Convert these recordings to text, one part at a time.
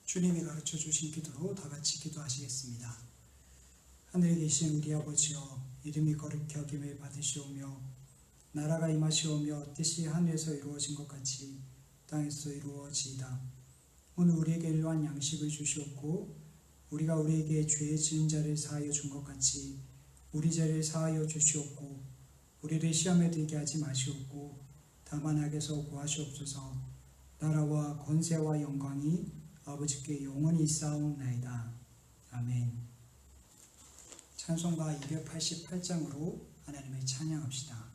주님이 가르쳐 주신 기도로 다 같이 기도하시겠습니다. 하늘에 계신 우리 아버지여, 이름이 거룩히 여김을 받으시오며 나라가 임하시오며 뜻이 하늘에서 이루어진 것 같이 땅에서 이루어지이다. 오늘 우리에게 일용할 양식을 주시옵고 우리가 우리에게 죄 지은 자를 사하여 준 것 같이 우리 죄를 사하여 주시옵고 우리를 시험에 들게 하지 마시옵고 다만 악에서 구하시옵소서. 나라와 권세와 영광이 아버지께 영원히 있사옵나이다. 아멘. 찬송가 288장으로 하나님을 찬양합시다.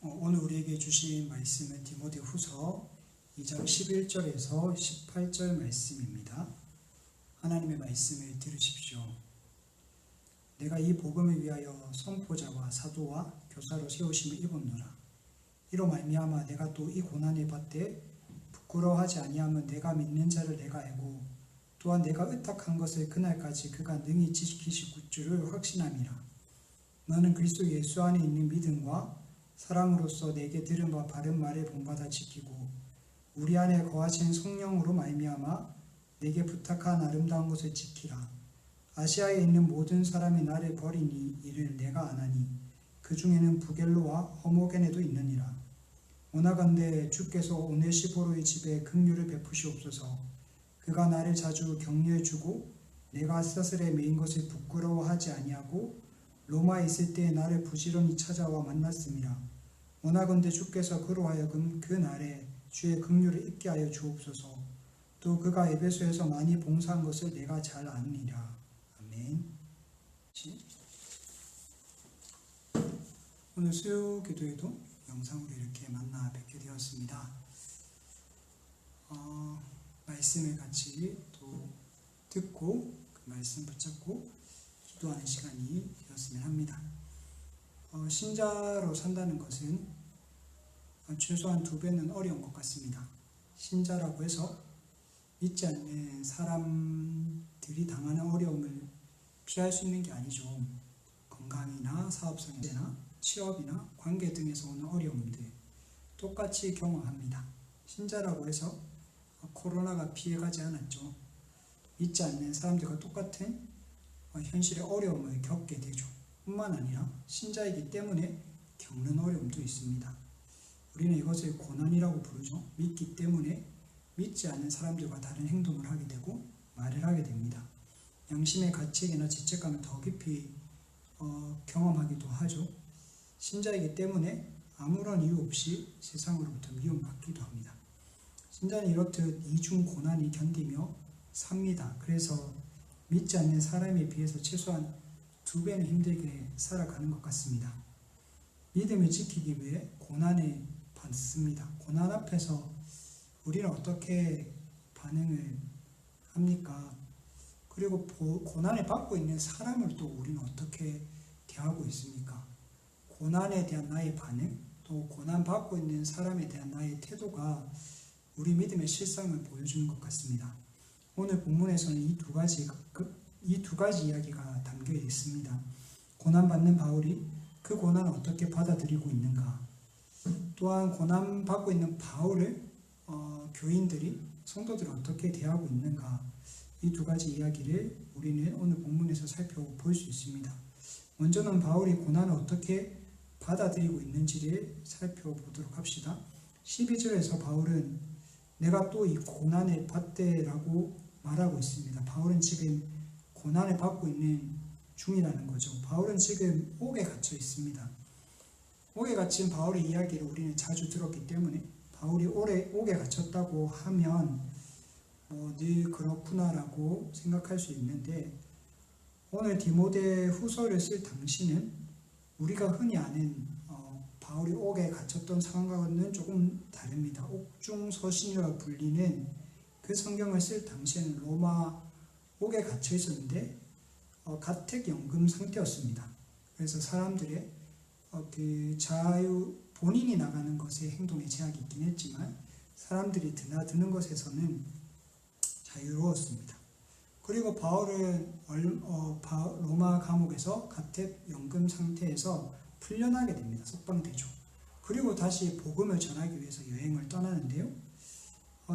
오늘 우리에게 주신 말씀은 디모데후서 2장 11절에서 18절 말씀입니다. 하나님의 말씀을 들으십시오. 내가 이 복음을 위하여 선포자와 사도와 교사로 세우심을 입었노라. 이로 말미암아 내가 또 이 고난을 받되 부끄러워하지 아니하면 내가 믿는 자를 내가 알고 또한 내가 의탁한 것을 그날까지 그가 능히 지키실 줄을 확신함이라. 너는 그리스도 예수 안에 있는 믿음과 사랑으로서 내게 들은 바 바른 말을 본받아 지키고 우리 안에 거하신 성령으로 말미암아 내게 부탁한 아름다운 것을 지키라. 아시아에 있는 모든 사람이 나를 버리니 이를 내가 아나니 그 중에는 부겔로와 허모게네도 있느니라. 원하건대 주께서 오네시포로의 집에 긍휼을 베푸시옵소서. 그가 나를 자주 격려해 주고 내가 사슬에 매인 것을 부끄러워하지 아니하고 로마에 있을 때 나를 부지런히 찾아와 만났음이라. 원하건대 주께서 그로 하여금 그 날에 주의 긍휼을 잊게 하여 주옵소서. 또 그가 에베소에서 많이 봉사한 것을 내가 잘 아느니라. 아멘. 오늘 수요 기도에도 영상으로 이렇게 만나 뵙게 되었습니다. 말씀을 같이 또 듣고 그 말씀 붙잡고 기도하는 시간이 되었으면 합니다. 신자로 산다는 것은 최소한 2배는 어려운 것 같습니다. 신자라고 해서 믿지 않는 사람들이 당하는 어려움을 피할 수 있는 게 아니죠. 건강이나 사업상이나 취업이나 관계 등에서 오는 어려움들 똑같이 경험합니다. 신자라고 해서 코로나가 피해가지 않았죠. 믿지 않는 사람들과 똑같은 현실의 어려움을 겪게 되죠. 뿐만 아니라 신자이기 때문에 겪는 어려움도 있습니다. 우리는 이것을 고난이라고 부르죠. 믿기 때문에 믿지 않는 사람들과 다른 행동을 하게 되고 말을 하게 됩니다. 양심의 가책이나 죄책감을 더 깊이 경험하기도 하죠. 신자이기 때문에 아무런 이유 없이 세상으로부터 미움받기도 합니다. 신자는 이렇듯 이중 고난이 견디며 삽니다. 그래서 믿지 않는 사람에 비해서 최소한 2배는 힘들게 살아가는 것 같습니다. 믿음을 지키기 위해 고난을 받습니다. 고난 앞에서 우리는 어떻게 반응을 합니까? 그리고 고난을 받고 있는 사람을 또 우리는 어떻게 대하고 있습니까? 고난에 대한 나의 반응, 또 고난 받고 있는 사람에 대한 나의 태도가 우리 믿음의 실상을 보여주는 것 같습니다. 오늘 본문에서는 이 두 가지 이야기가 담겨 있습니다. 고난받는 바울이 그 고난을 어떻게 받아들이고 있는가, 또한 고난받고 있는 바울을 교인들이, 성도들을 어떻게 대하고 있는가, 이 2가지 이야기를 우리는 오늘 본문에서 살펴볼 수 있습니다. 먼저는 바울이 고난을 어떻게 받아들이고 있는지를 살펴보도록 합시다. 12절에서 바울은 내가 또 이 고난을 받되라고 말하고 있습니다. 바울은 지금 고난을 받고 있는 중이라는 거죠. 바울은 지금 옥에 갇혀 있습니다. 옥에 갇힌 바울의 이야기를 우리는 자주 들었기 때문에 바울이 옥에 갇혔다고 하면 늘 그렇구나라고 생각할 수 있는데, 오늘 디모데 후서를 쓸 당시는 우리가 흔히 아는 바울이 옥에 갇혔던 상황과는 조금 다릅니다. 옥중 서신이라 불리는 그 성경을 쓸 당시에는 로마 옥에 갇혀 있었는데 가택연금 상태였습니다. 그래서 사람들의 그 자유, 본인이 나가는 것에 행동에 제약이 있긴 했지만 사람들이 드나드는 것에서는 자유로웠습니다. 그리고 바울은 로마 감옥에서 가택연금 상태에서 풀려나게 됩니다. 석방되죠. 그리고 다시 복음을 전하기 위해서 여행을 떠나는데요.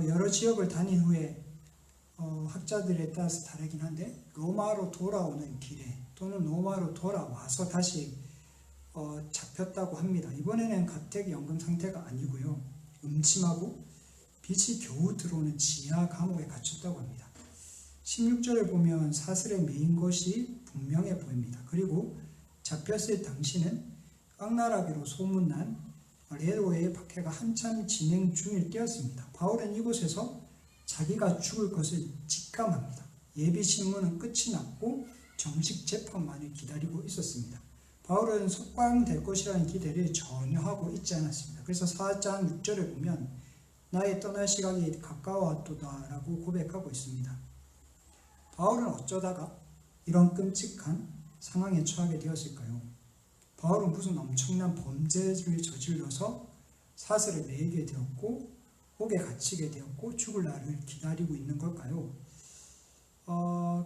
여러 지역을 다닌 후에 학자들에 따라서 다르긴 한데 로마로 돌아오는 길에 또는 로마로 돌아와서 다시 잡혔다고 합니다. 이번에는 가택연금 상태가 아니고요. 음침하고 빛이 겨우 들어오는 지하 감옥에 갇혔다고 합니다. 16절을 보면 사슬에 매인 것이 분명해 보입니다. 그리고 잡혔을 당시는 악나라비로 소문난 네로의 박해가 한참 진행 중일 때였습니다. 바울은 이곳에서 자기가 죽을 것을 직감합니다. 예비 신문은 끝이 났고 정식 재판만을 기다리고 있었습니다. 바울은 석방될 것이라는 기대를 전혀 하고 있지 않았습니다. 그래서 4장 6절을 보면 나의 떠날 시각이 가까워왔도다 라고 고백하고 있습니다. 바울은 어쩌다가 이런 끔찍한 상황에 처하게 되었을까요? 바울은 무슨 엄청난 범죄를 저질러서 사슬을 매이게 되었고 옥에 갇히게 되었고 죽을 날을 기다리고 있는 걸까요?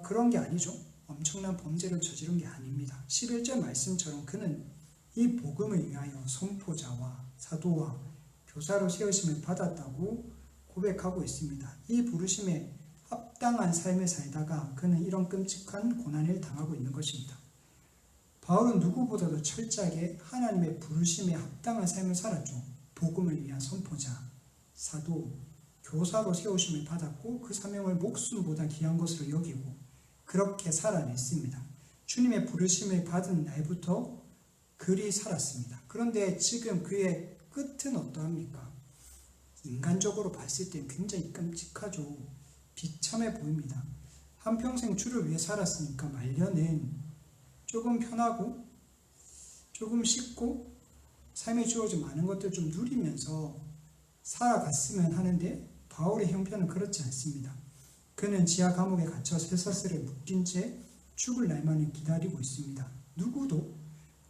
그런 게 아니죠. 엄청난 범죄를 저지른 게 아닙니다. 11절 말씀처럼 그는 이 복음을 위하여 선포자와 사도와 교사로 세우심을 받았다고 고백하고 있습니다. 이 부르심에 합당한 삶을 살다가 그는 이런 끔찍한 고난을 당하고 있는 것입니다. 바울은 누구보다도 철저하게 하나님의 부르심에 합당한 삶을 살았죠. 복음을 위한 선포자, 사도, 교사로 세우심을 받았고 그 사명을 목숨보다 귀한 것으로 여기고 그렇게 살아냈습니다. 주님의 부르심을 받은 날부터 그리 살았습니다. 그런데 지금 그의 끝은 어떠합니까? 인간적으로 봤을 때 굉장히 끔찍하죠. 비참해 보입니다. 한평생 주를 위해 살았으니까 말년은 조금 편하고 조금 쉽고 삶에 주어진 많은 것들 좀 누리면서 살아갔으면 하는데 바울의 형편은 그렇지 않습니다. 그는 지하 감옥에 갇혀 쇠사슬에 묶인 채 죽을 날만을 기다리고 있습니다.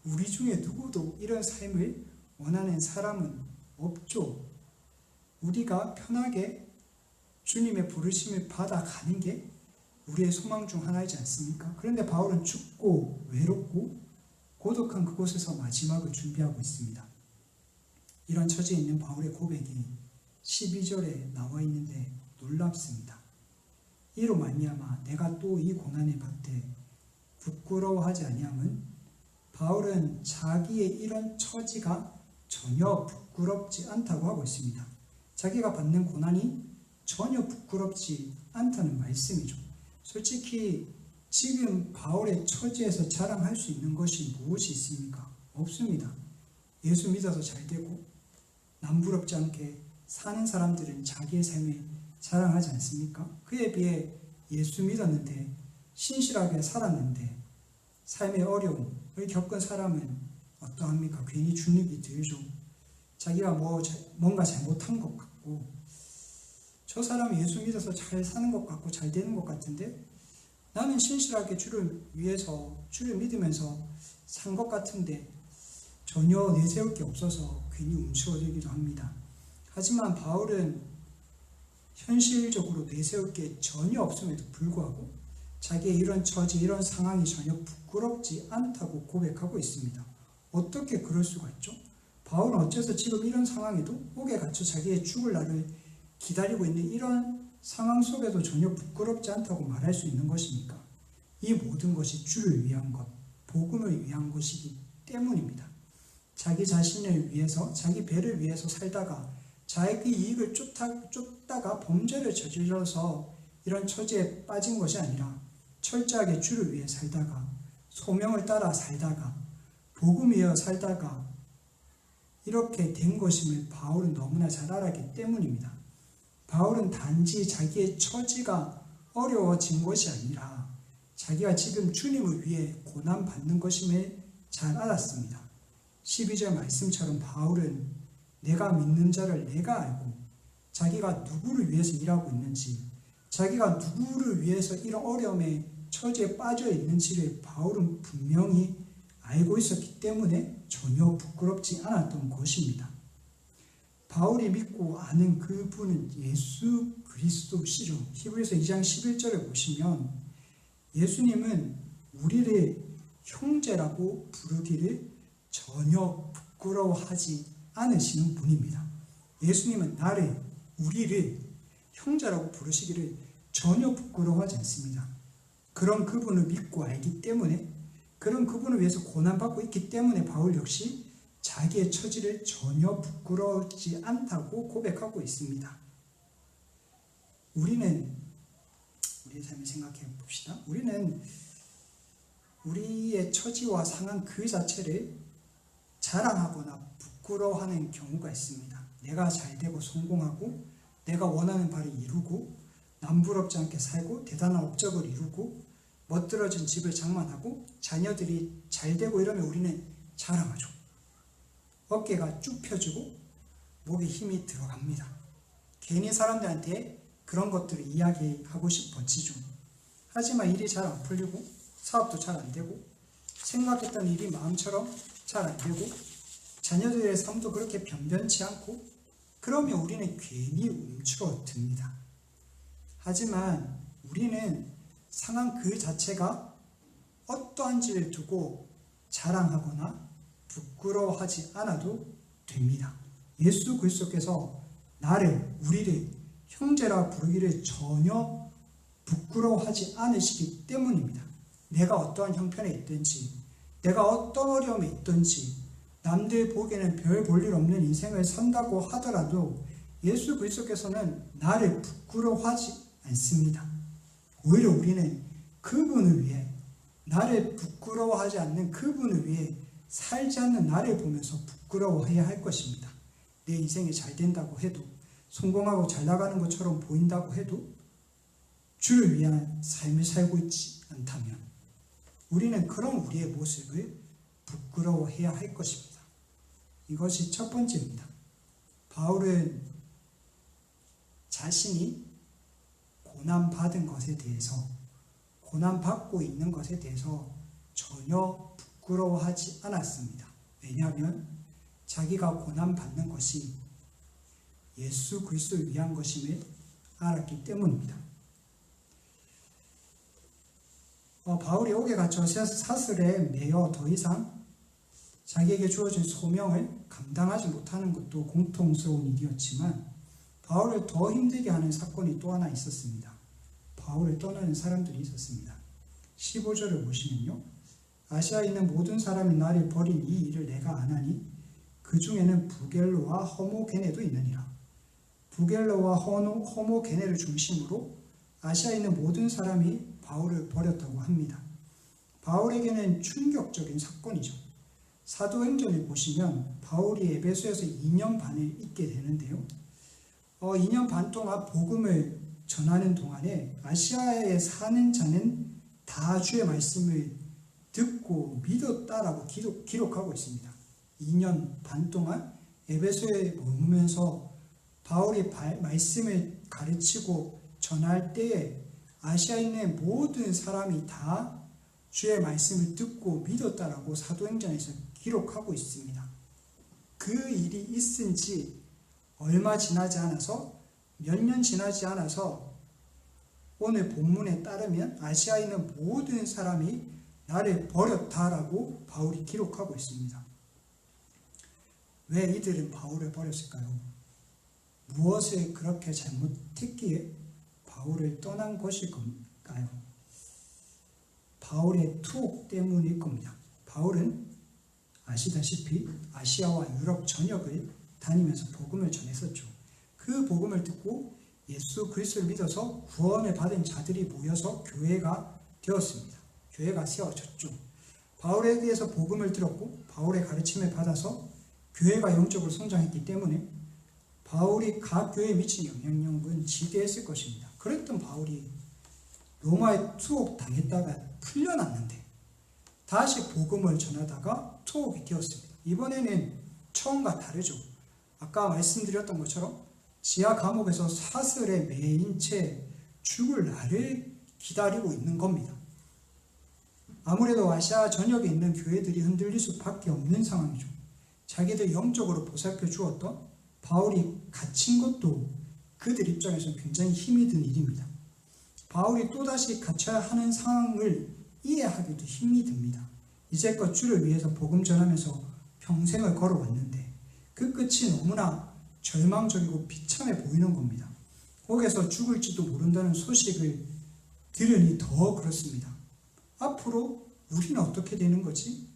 우리 중에 누구도 이런 삶을 원하는 사람은 없죠. 우리가 편하게 주님의 부르심을 받아가는 게 우리의 소망 중 하나이지 않습니까? 그런데 바울은 춥고 외롭고 고독한 그곳에서 마지막을 준비하고 있습니다. 이런 처지에 있는 바울의 고백이 12절에 나와 있는데 놀랍습니다. 이로 말미암아 내가 또 이 고난을 받되 부끄러워하지 아니함은 바울은 자기의 이런 처지가 전혀 부끄럽지 않다고 하고 있습니다. 자기가 받는 고난이 전혀 부끄럽지 않다는 말씀이죠. 솔직히 지금 바울의 처지에서 자랑할 수 있는 것이 무엇이 있습니까? 없습니다. 예수 믿어서 잘 되고 남부럽지 않게 사는 사람들은 자기의 삶에 자랑하지 않습니까? 그에 비해 예수 믿었는데 신실하게 살았는데 삶의 어려움을 겪은 사람은 어떠합니까? 괜히 주눅이 들죠. 자기가 뭔가 잘못한 것 같고 저 사람이 예수 믿어서 잘 사는 것 같고 잘 되는 것 같은데 나는 신실하게 주를 위해서 주를 믿으면서 산 것 같은데 전혀 내세울 게 없어서 괜히 움츠러들기도 합니다. 하지만 바울은 현실적으로 내세울 게 전혀 없음에도 불구하고 자기의 이런 처지, 이런 상황이 전혀 부끄럽지 않다고 고백하고 있습니다. 어떻게 그럴 수가 있죠? 바울은 어째서 지금 이런 상황에도 옥에 갇혀 자기의 죽을 날을 기다리고 있는 이런 상황 속에도 전혀 부끄럽지 않다고 말할 수 있는 것입니까? 이 모든 것이 주를 위한 것, 복음을 위한 것이기 때문입니다. 자기 자신을 위해서, 자기 배를 위해서 살다가 자기 이익을 쫓다가 범죄를 저질러서 이런 처지에 빠진 것이 아니라 철저하게 주를 위해 살다가 소명을 따라 살다가 복음 위에 살다가 이렇게 된 것임을 바울은 너무나 잘 알았기 때문입니다. 바울은 단지 자기의 처지가 어려워진 것이 아니라 자기가 지금 주님을 위해 고난받는 것임을 잘 알았습니다. 12절 말씀처럼 바울은 내가 믿는 자를 내가 알고 자기가 누구를 위해서 일하고 있는지 자기가 누구를 위해서 이런 어려움의 처지에 빠져 있는지를 바울은 분명히 알고 있었기 때문에 전혀 부끄럽지 않았던 것입니다. 바울이 믿고 아는 그분은 예수 그리스도시죠. 히브리서 2장 11절에 보시면 예수님은 우리를 형제라고 부르기를 전혀 부끄러워하지 않으시는 분입니다. 예수님은 우리를 형제라고 부르시기를 전혀 부끄러워하지 않습니다. 그런 그분을 믿고 알기 때문에 그런 그분을 위해서 고난받고 있기 때문에 바울 역시 자기의 처지를 전혀 부끄러워하지 않다고 고백하고 있습니다. 우리의 삶을 생각해 봅시다. 우리는 우리의 처지와 상황 그 자체를 자랑하거나 부끄러워하는 경우가 있습니다. 내가 잘되고 성공하고 내가 원하는 바를 이루고 남부럽지 않게 살고 대단한 업적을 이루고 멋들어진 집을 장만하고 자녀들이 잘되고 이러면 우리는 자랑하죠. 어깨가 쭉 펴지고 목에 힘이 들어갑니다. 괜히 사람들한테 그런 것들을 이야기하고 싶어지죠. 하지만 일이 잘 안 풀리고 사업도 잘 안 되고 생각했던 일이 마음처럼 잘 안 되고 자녀들의 삶도 그렇게 변변치 않고 그러면 우리는 괜히 움츠러듭니다. 하지만 우리는 상황 그 자체가 어떠한지를 두고 자랑하거나 부끄러워하지 않아도 됩니다. 예수 그리스도께서 우리를 형제라 부르기를 전혀 부끄러워하지 않으시기 때문입니다. 내가 어떠한 형편에 있든지 내가 어떤 어려움에 있든지 남들 보기에는 별 볼 일 없는 인생을 산다고 하더라도 예수 그리스도께서는 나를 부끄러워하지 않습니다. 오히려 우리는 그분을 위해 나를 부끄러워하지 않는 그분을 위해 살지 않는 나를 보면서 부끄러워해야 할 것입니다. 내 인생이 잘 된다고 해도 성공하고 잘 나가는 것처럼 보인다고 해도 주를 위한 삶을 살고 있지 않다면 우리는 그런 우리의 모습을 부끄러워해야 할 것입니다. 이것이 첫 번째입니다. 바울은 자신이 고난받은 것에 대해서, 고난받고 있는 것에 대해서 전혀 부끄러워하지 않았습니다. 왜냐하면 자기가 고난받는 것이 예수 그리스도를 위한 것임을 알았기 때문입니다. 바울이 옥에 갇혀 사슬에 매여 더 이상 자기에게 주어진 소명을 감당하지 못하는 것도 공통스러운 일이었지만 바울을 더 힘들게 하는 사건이 또 하나 있었습니다. 바울을 떠나는 사람들이 있었습니다. 15절을 보시면요. 아시아에 있는 모든 사람이 나를 버린 이 일을 내가 아나니 그 중에는 부겔로와 허모게네도 있느니라. 부겔로와 허모게네를 중심으로 아시아에 있는 모든 사람이 바울을 버렸다고 합니다. 바울에게는 충격적인 사건이죠. 사도행전을 보시면 바울이 에베소에서 2년 반을 있게 되는데요. 2년 반 동안 복음을 전하는 동안에 아시아에 사는 자는 다 주의 말씀을 듣고 믿었다라고 기록하고 있습니다. 2년 반 동안 에베소에 머무면서 바울이 말씀을 가르치고 전할 때에 아시아에 있는 모든 사람이 다 주의 말씀을 듣고 믿었다라고 사도행전에서 기록하고 있습니다. 그 일이 있은 지 얼마 지나지 않아서, 몇 년 지나지 않아서 오늘 본문에 따르면 아시아에 있는 모든 사람이 나를 버렸다라고 바울이 기록하고 있습니다. 왜 이들은 바울을 버렸을까요? 무엇을 그렇게 잘못했기에 바울을 떠난 것일까요? 바울의 투옥 때문일 겁니다. 바울은 아시다시피 아시아와 유럽 전역을 다니면서 복음을 전했었죠. 그 복음을 듣고 예수 그리스도를 믿어서 구원을 받은 자들이 모여서 교회가 되었습니다. 교회가 세워졌죠. 바울에 대해서 복음을 들었고 바울의 가르침을 받아서 교회가 영적으로 성장했기 때문에 바울이 각 교회에 미친 영향력은 지대했을 것입니다. 그랬던 바울이 로마에 투옥당했다가 풀려났는데 다시 복음을 전하다가 투옥이 되었습니다. 이번에는 처음과 다르죠. 아까 말씀드렸던 것처럼 지하 감옥에서 사슬에 매인 채 죽을 날을 기다리고 있는 겁니다. 아무래도 아시아 전역에 있는 교회들이 흔들릴 수밖에 없는 상황이죠. 자기들 영적으로 보살펴 주었던 바울이 갇힌 것도 그들 입장에서는 굉장히 힘이 든 일입니다. 바울이 또다시 갇혀야 하는 상황을 이해하기도 힘이 듭니다. 이제껏 주를 위해서 복음 전하면서 평생을 걸어왔는데 그 끝이 너무나 절망적이고 비참해 보이는 겁니다. 거기서 죽을지도 모른다는 소식을 들으니 더 그렇습니다. 앞으로 우리는 어떻게 되는 거지?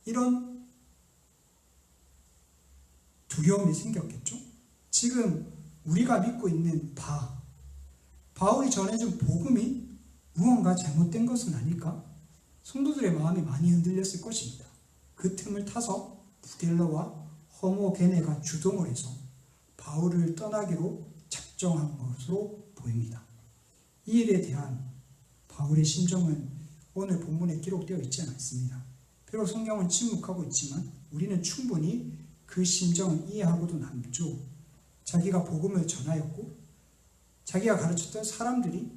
이런 두려움이 생겼겠죠? 지금 우리가 믿고 있는 바울이 전해준 복음이 무언가 잘못된 것은 아닐까? 성도들의 마음이 많이 흔들렸을 것입니다. 그 틈을 타서 부겔러와 허모게네가 주동을 해서 바울을 떠나기로 작정한 것으로 보입니다. 이 일에 대한 바울의 심정은 오늘 본문에 기록되어 있지 않습니다. 비록 성경은 침묵하고 있지만 우리는 충분히 그 심정을 이해하고도 남죠. 자기가 복음을 전하였고 자기가 가르쳤던 사람들이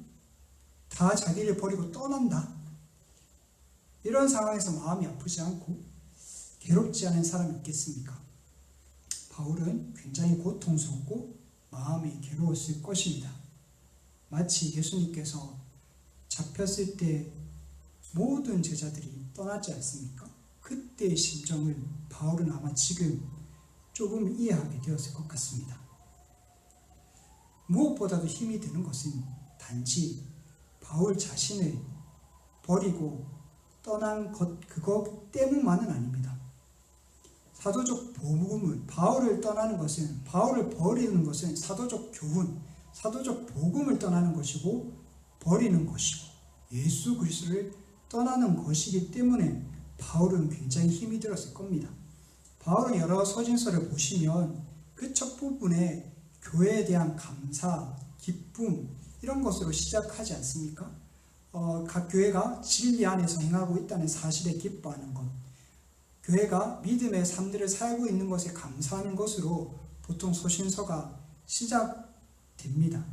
다 자기를 버리고 떠난다. 이런 상황에서 마음이 아프지 않고 괴롭지 않은 사람이 있겠습니까? 바울은 굉장히 고통스럽고 마음이 괴로웠을 것입니다. 마치 예수님께서 잡혔을 때 모든 제자들이 떠났지 않습니까? 그때의 심정을 바울은 아마 지금 조금 이해하게 되었을 것 같습니다. 무엇보다도 힘이 드는 것은 단지 바울 자신을 버리고 떠난 그것 때문만은 아닙니다. 사도적 복음을 바울을 떠나는 것은, 바울을 버리는 것은 사도적 교훈, 사도적 복음을 떠나는 것이고 버리는 것이고 예수 그리스도를 떠나는 것이기 때문에 바울은 굉장히 힘이 들었을 겁니다. 바울은 여러 서신서를 보시면 그 첫 부분에 교회에 대한 감사, 기쁨 이런 것으로 시작하지 않습니까? 각 교회가 진리 안에서 행하고 있다는 사실에 기뻐하는 것, 교회가 믿음의 삶들을 살고 있는 것에 감사하는 것으로 보통 소신서가 시작됩니다.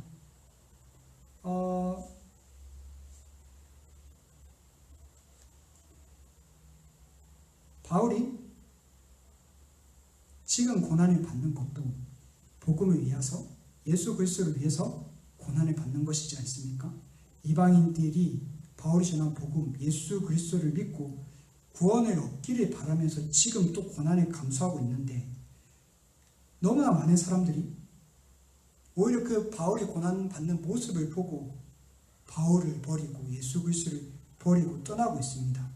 바울이 지금 고난을 받는 것도 복음을 위해서, 예수 그리스도를 위해서 고난을 받는 것이지 않습니까? 이방인들이 바울이 전한 복음, 예수 그리스도를 믿고 구원을 얻기를 바라면서 지금 또 고난을 감수하고 있는데, 너무나 많은 사람들이 오히려 그 바울이 고난받는 모습을 보고 바울을 버리고 예수 그리스도를 버리고 떠나고 있습니다.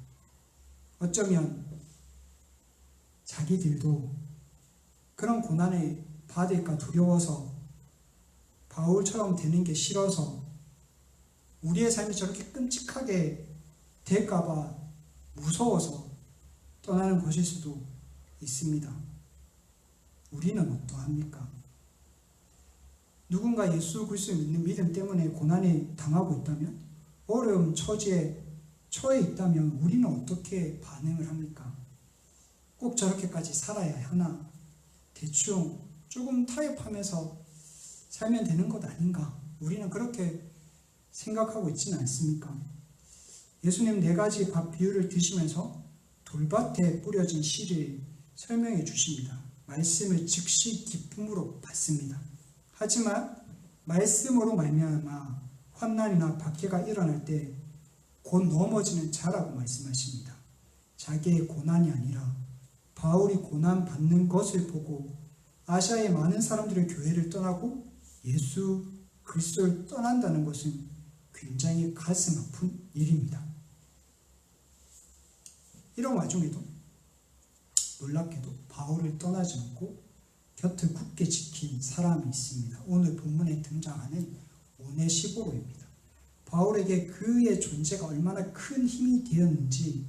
어쩌면 자기들도 그런 고난을 받을까 두려워서, 바울처럼 되는 게 싫어서, 우리의 삶이 저렇게 끔찍하게 될까봐 무서워서 떠나는 것일 수도 있습니다. 우리는 어떠합니까? 누군가 예수 그리스도를 믿는 믿음 때문에 고난을 당하고 있다면, 어려움 처지에 처해 있다면 우리는 어떻게 반응을 합니까? 꼭 저렇게까지 살아야 하나? 대충 조금 타협하면서 살면 되는 것 아닌가? 우리는 그렇게 생각하고 있지는 않습니까? 예수님 4가지 밥 비유를 드시면서 돌밭에 뿌려진 씨를 설명해 주십니다. 말씀을 즉시 기쁨으로 받습니다. 하지만 말씀으로 말미암아 환난이나 박해가 일어날 때 곧 넘어지는 자라고 말씀하십니다. 자기의 고난이 아니라 바울이 고난 받는 것을 보고 아시아의 많은 사람들의 교회를 떠나고 예수 그리스도를 떠난다는 것은 굉장히 가슴 아픈 일입니다. 이런 와중에도 놀랍게도 바울을 떠나지 않고 곁을 굳게 지킨 사람이 있습니다. 오늘 본문에 등장하는 오네시보로입니다. 바울에게 그의 존재가 얼마나 큰 힘이 되었는지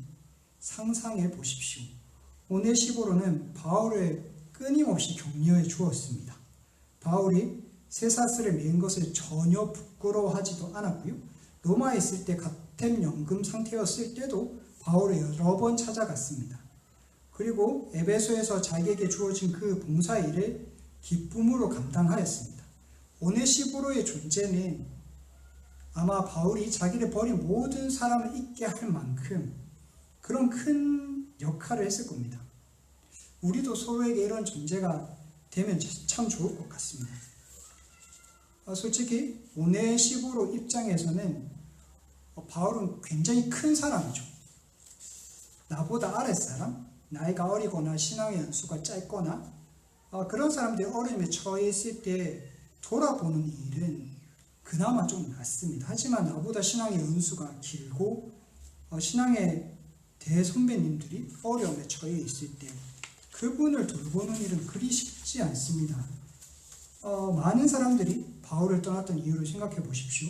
상상해 보십시오. 오네시보로는 바울을 끊임없이 격려해 주었습니다. 바울이 쇠사슬을 맨 것을 전혀 부끄러워하지도 않았고요. 로마에 있을 때 가택 연금 상태였을 때도 바울을 여러 번 찾아갔습니다. 그리고 에베소에서 자기에게 주어진 그 봉사 일을 기쁨으로 감당하였습니다. 오네시보로의 존재는 아마 바울이 자기를 버린 모든 사람을 잊게 할 만큼 그런 큰 역할을 했을 겁니다. 우리도 서로에게 이런 존재가 되면 참 좋을 것 같습니다. 솔직히 오네시보로 입장에서는 바울은 굉장히 큰 사람이죠. 나보다 아랫사람, 나이가 어리거나 신앙의 연수가 짧거나 그런 사람들이 어려움에 처해 있을 때 돌아보는 일은 그나마 좀 낫습니다. 하지만 나보다 신앙의 연수가 길고 신앙의 대선배님들이 어려움에 처해 있을 때 그분을 돌보는 일은 그리 쉽지 않습니다. 많은 사람들이 바울을 떠났던 이유를 생각해 보십시오.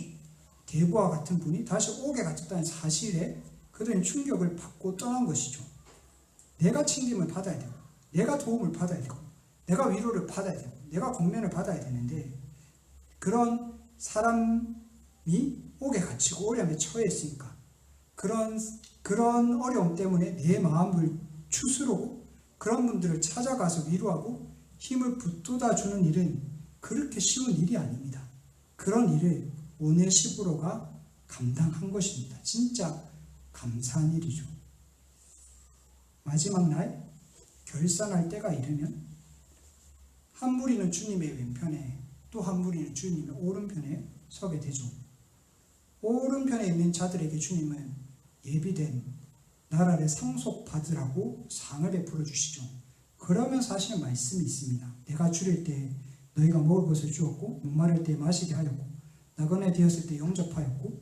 대부와 같은 분이 다시 오게 갇혔다는 사실에 그들은 충격을 받고 떠난 것이죠. 내가 챙김을 받아야 되고, 내가 도움을 받아야 되고, 내가 위로를 받아야 되고, 내가 권면을 받아야 되는데, 그런 사람이 옥에 갇히고 어려움에 처해 있으니까 그런 어려움 때문에 내 마음을 추스르고 그런 분들을 찾아가서 위로하고 힘을 북돋아주는 일은 그렇게 쉬운 일이 아닙니다. 그런 일을 오네시보로가 감당한 것입니다. 진짜 감사한 일이죠. 마지막 날 결산할 때가 이르면 한 무리는 주님의 왼편에 또 한 무리는 주님의 오른편에 서게 되죠. 오른편에 있는 자들에게 주님은 예비된 나라를 상속받으라고 상을 베풀어 주시죠. 그러면서 하시는 말씀이 있습니다. 내가 줄일 때 너희가 먹을 것을 주었고, 목마를 때 마시게 하였고, 나그네 되었을 때 영접하였고,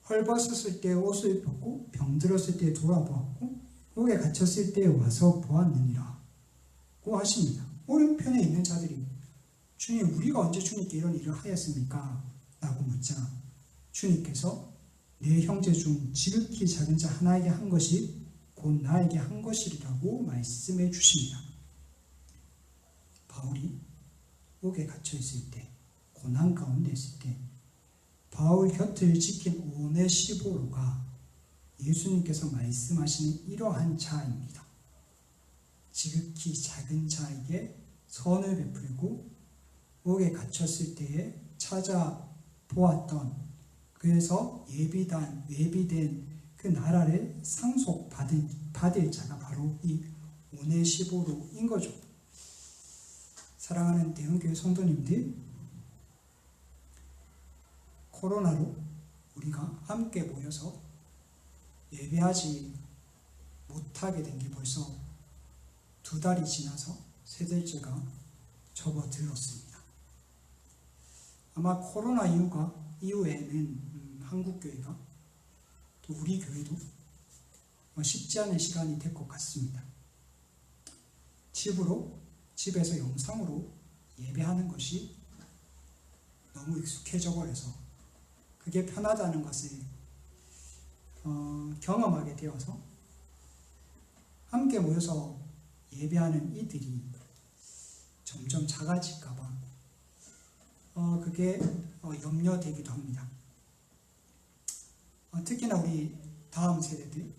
헐벗었을 때 옷을 입혔고, 병들었을 때 돌아보았고, 옥에 갇혔을 때 와서 보았느니라 고 하십니다. 오른편에 있는 자들이 주님, 우리가 언제 주님께 이런 일을 하였습니까? 라고 묻자 주님께서 내 형제 중 지극히 작은 자 하나에게 한 것이 곧 나에게 한 것이라고 말씀해 주십니다. 바울이 옥에 갇혀 있을 때, 고난 가운데 있을 때 바울 곁을 지킨 오네시보로가 예수님께서 말씀하시는 이러한 자입니다. 지극히 작은 자에게 선을 베풀고 옥에 갇혔을 때에 찾아보았던, 그래서 예비된 그 나라를 상속받을 자가 바로 이 오네시보로인 거죠. 사랑하는 대형교회 성도님들, 코로나로 우리가 함께 모여서 예배하지 못하게 된 게 벌써 2달이 지나서 3달째가 접어들었습니다. 아마 코로나 이후에는 한국교회가 또 우리 교회도 쉽지 않은 시간이 될 것 같습니다. 집에서 영상으로 예배하는 것이 너무 익숙해져 버려서 그게 편하다는 것을 경험하게 되어서 함께 모여서 예배하는 이들이 점점 작아질까봐 그게 염려되기도 합니다. 특히나 우리 다음 세대들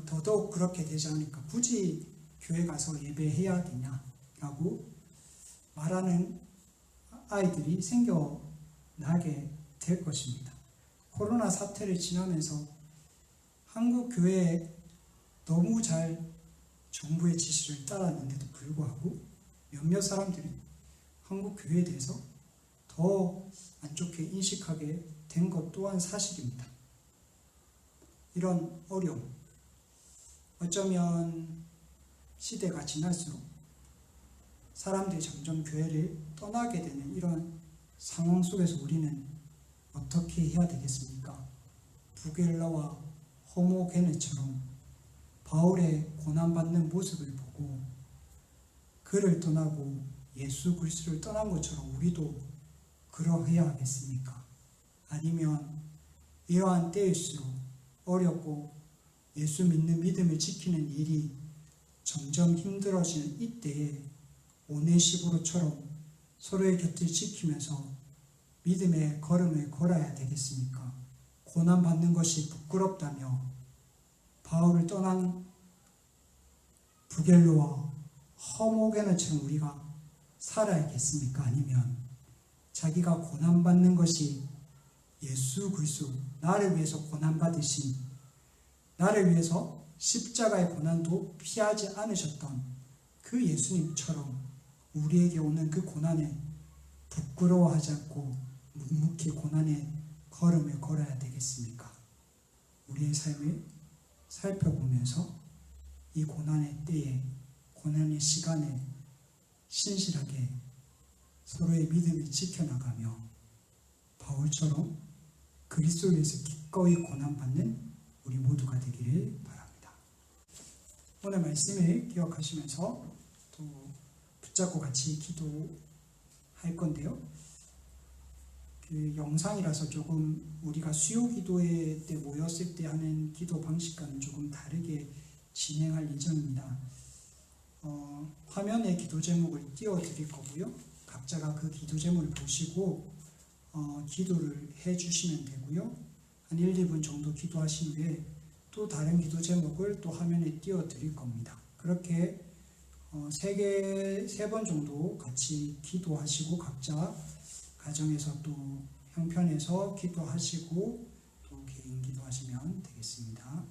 더더욱 그렇게 되지 않을까, 굳이 교회 가서 예배해야 되냐라고 말하는 아이들이 생겨나게 될 것입니다. 코로나 사태를 지나면서 한국 교회에 너무 잘 정부의 지시를 따랐는데도 불구하고 몇몇 사람들은 한국 교회에 대해서 더 안 좋게 인식하게 된 것 또한 사실입니다. 이런 어려움, 어쩌면 시대가 지날수록 사람들이 점점 교회를 떠나게 되는 이런 상황 속에서 우리는 어떻게 해야 되겠습니까? 부겔라와 호모게네처럼 바울의 고난받는 모습을 보고 그를 떠나고 예수 그리스도를 떠난 것처럼 우리도 그러해야 하겠습니까? 아니면 이러한 때일수록 어렵고 예수 믿는 믿음을 지키는 일이 점점 힘들어지는 이때에 오네시보로처럼 서로의 곁을 지키면서 믿음의 걸음을 걸어야 되겠습니까? 고난받는 것이 부끄럽다며 바울을 떠난 부겔로와 허모게너처럼 우리가 살아야겠습니까? 아니면 자기가 고난받는 것이 예수 그리스도, 나를 위해서 고난받으신, 나를 위해서 십자가의 고난도 피하지 않으셨던 그 예수님처럼 우리에게 오는 그 고난에 부끄러워하지 않고 묵묵히 고난의 걸음을 걸어야 되겠습니까? 우리의 삶을 살펴보면서 이 고난의 때에, 고난의 시간에 신실하게 서로의 믿음을 지켜나가며 바울처럼 그리스도를 위해서 기꺼이 고난받는 우리 모두가 되기를 바랍니다. 오늘 말씀을 기억하시면서 또 붙잡고 같이 기도할 건데요. 그 영상이라서 조금 우리가 수요 기도회 때 모였을 때 하는 기도 방식과는 조금 다르게 진행할 예정입니다. 화면에 기도 제목을 띄워드릴 거고요. 각자가 그 기도 제목을 보시고 기도를 해주시면 되고요. 한 1, 2분 정도 기도하신 후에 또 다른 기도 제목을 또 화면에 띄워드릴 겁니다. 그렇게 3번 정도 같이 기도하시고 각자 가정에서 또 형편에서 기도하시고 또 개인 기도하시면 되겠습니다.